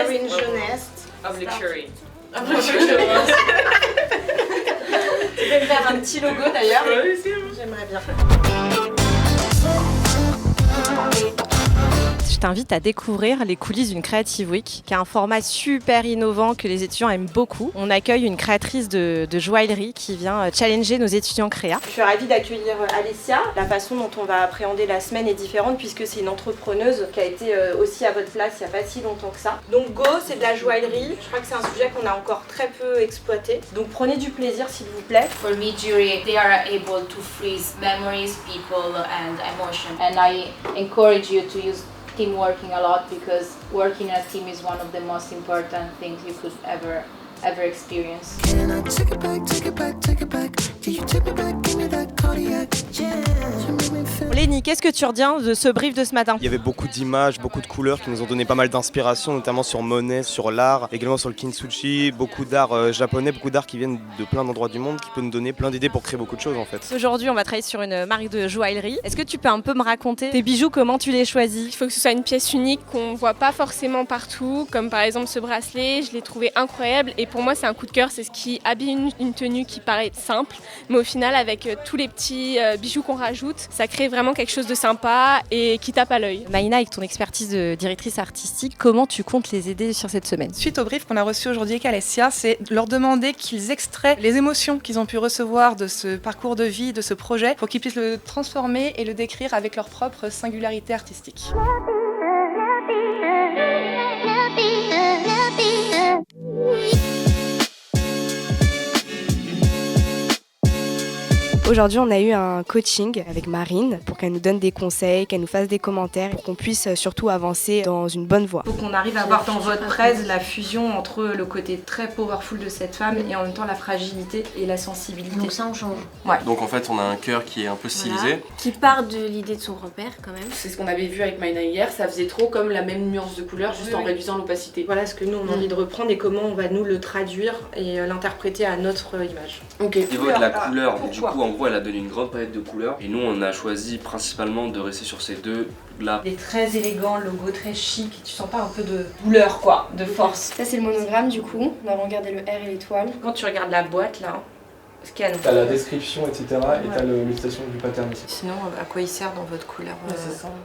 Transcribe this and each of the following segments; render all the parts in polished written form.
Marine Jeunesse. Of luxury. Tu peux me faire un petit logo d'ailleurs. J'aimerais bien. Je t'invite à découvrir les coulisses d'une Creative Week, qui est un format super innovant que les étudiants aiment beaucoup. On accueille une créatrice de joaillerie qui vient challenger nos étudiants créa. Je suis ravie d'accueillir Alessia. La façon dont on va appréhender la semaine est différente puisque c'est une entrepreneuse qui a été aussi à votre place il n'y a pas si longtemps que ça. Donc Go, c'est de la joaillerie. Je crois que c'est un sujet qu'on a encore très peu exploité. Donc prenez du plaisir s'il vous plaît. For me, jewelry, they are able to freeze memories, people and emotion. And I encourage you to use team working a lot because working in a team is one of the most important things you could ever experience. Can I take it back, take it back, take it back? Can you take me back, give me that cardiac? Yeah. Lénie, qu'est-ce que tu retiens de ce brief de ce matin? Il y avait beaucoup d'images, beaucoup de couleurs qui nous ont donné pas mal d'inspiration, notamment sur Monet, sur l'art, également sur le kintsugi, beaucoup d'art japonais, beaucoup d'art qui viennent de plein d'endroits du monde, qui peut nous donner plein d'idées pour créer beaucoup de choses en fait. Aujourd'hui, on va travailler sur une marque de joaillerie. Est-ce que tu peux un peu me raconter tes bijoux, comment tu les choisis? Il faut que ce soit une pièce unique qu'on voit pas forcément partout, comme par exemple ce bracelet, je l'ai trouvé incroyable et pour moi c'est un coup de cœur, c'est ce qui habille une tenue qui paraît simple, mais au final avec tous les petits bijoux qu'on rajoute, ça crée vraiment quelque chose de sympa et qui tape à l'œil. Maïna, avec ton expertise de directrice artistique, comment tu comptes les aider sur cette semaine? Suite au brief qu'on a reçu aujourd'hui avec Alessia, c'est leur demander qu'ils extraient les émotions qu'ils ont pu recevoir de ce parcours de vie, de ce projet, pour qu'ils puissent le transformer et le décrire avec leur propre singularité artistique. Aujourd'hui, on a eu un coaching avec Marine pour qu'elle nous donne des conseils, qu'elle nous fasse des commentaires, pour qu'on puisse surtout avancer dans une bonne voie. Il faut qu'on arrive à voir dans votre presse la fusion entre le côté très powerful de cette femme et en même temps la fragilité et la sensibilité. Donc ça, on change. Ouais. Donc en fait, on a un cœur qui est un peu stylisé. Voilà. Qui part de l'idée de son repère quand même. C'est ce qu'on avait vu avec Maïna hier, ça faisait trop comme la même nuance de couleur, juste en réduisant l'opacité. Voilà ce que nous on a envie de reprendre et comment on va nous le traduire et l'interpréter à notre image. Ok. Au niveau de la couleur, du coup en gros elle a donné une grande palette de couleurs et nous on a choisi principalement de rester sur ces deux là. Il est très élégant, le logo très chic, tu sens pas un peu de douleur quoi, de force. Ça c'est le monogramme du coup, on a regardé le R et l'étoile. Quand tu regardes la boîte là, scan. T'as la description, etc. et t'as l'illustration du pattern ici. Sinon, à quoi il sert dans votre couleur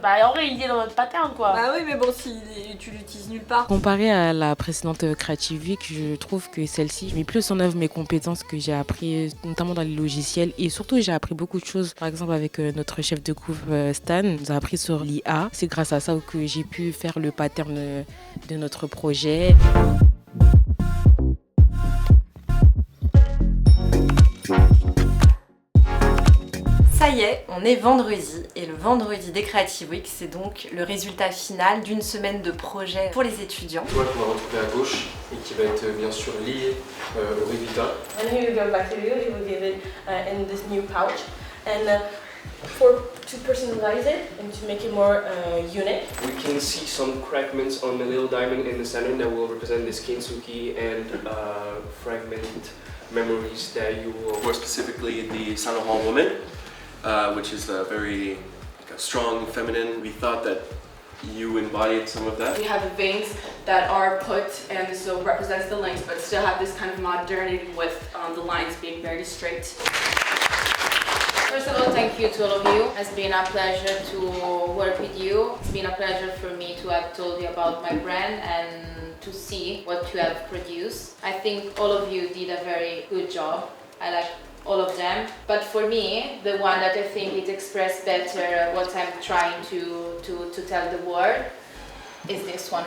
Bah en vrai, il est dans notre pattern quoi. Bah oui, mais bon, si tu l'utilises nulle part. Comparé à la précédente Creative Week, je trouve que celle-ci, je mets plus en œuvre mes compétences que j'ai appris, notamment dans les logiciels. Et surtout, j'ai appris beaucoup de choses. Par exemple, avec notre chef de couve Stan, il nous a appris sur l'IA. C'est grâce à ça que j'ai pu faire le pattern de notre projet. Ça y est, on est vendredi et le vendredi des Creative Week, c'est donc le résultat final d'une semaine de projet pour les étudiants. Toile qu'on va retrouver à gauche et qui va être bien sûr liée au résultat. And here you go back to you, he will give it in this new pouch. And to personalize it and to make it more unique. We can see some fragments on the little diamond in the center that will represent this kintsugi and fragment memories that you will... More specifically the Saint Laurent woman, which is very strong, feminine. We thought that you embodied some of that. We have the veins that are put and so represents the length but still have this kind of modernity with the lines being very straight. First of all, thank you to all of you. It's been a pleasure to work with you. It's been a pleasure for me to have told you about my brand and to see what you have produced. I think all of you did a very good job. I like all of them. But for me, the one that I think it expressed better what I'm trying to tell the world is this one.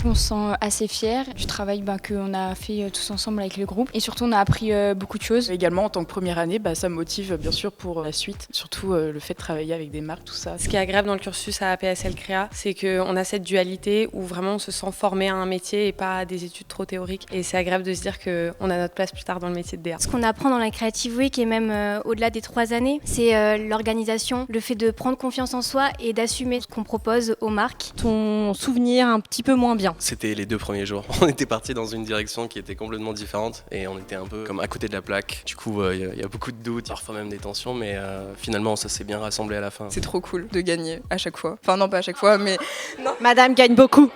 On se sent assez fiers du travail qu'on a fait tous ensemble avec le groupe et surtout on a appris beaucoup de choses. Également en tant que première année, ça me motive bien sûr pour la suite, surtout le fait de travailler avec des marques, tout ça. Ce qui est agréable dans le cursus à APSL Créa, c'est qu'on a cette dualité où vraiment on se sent formé à un métier et pas à des études trop théoriques. Et c'est agréable de se dire qu'on a notre place plus tard dans le métier de DA. Ce qu'on apprend dans la Creative Week et même au-delà des 3 années, c'est l'organisation, le fait de prendre confiance en soi et d'assumer ce qu'on propose aux marques. Ton souvenir un petit peu moins bien? C'était les 2 premiers jours. On était partis dans une direction qui était complètement différente et on était un peu comme à côté de la plaque. Du coup, il y a beaucoup de doutes, parfois même des tensions, mais finalement, ça s'est bien rassemblé à la fin. C'est trop cool de gagner à chaque fois. Enfin, non, pas à chaque fois, mais... Non. Madame gagne beaucoup.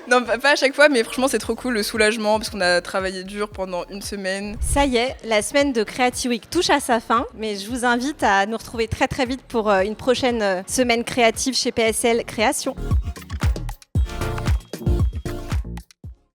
Non, pas à chaque fois, mais franchement, c'est trop cool le soulagement parce qu'on a travaillé dur pendant une semaine. Ça y est, la semaine de Creative Week touche à sa fin, mais je vous invite à nous retrouver très très vite pour une prochaine semaine créative chez PSL Création.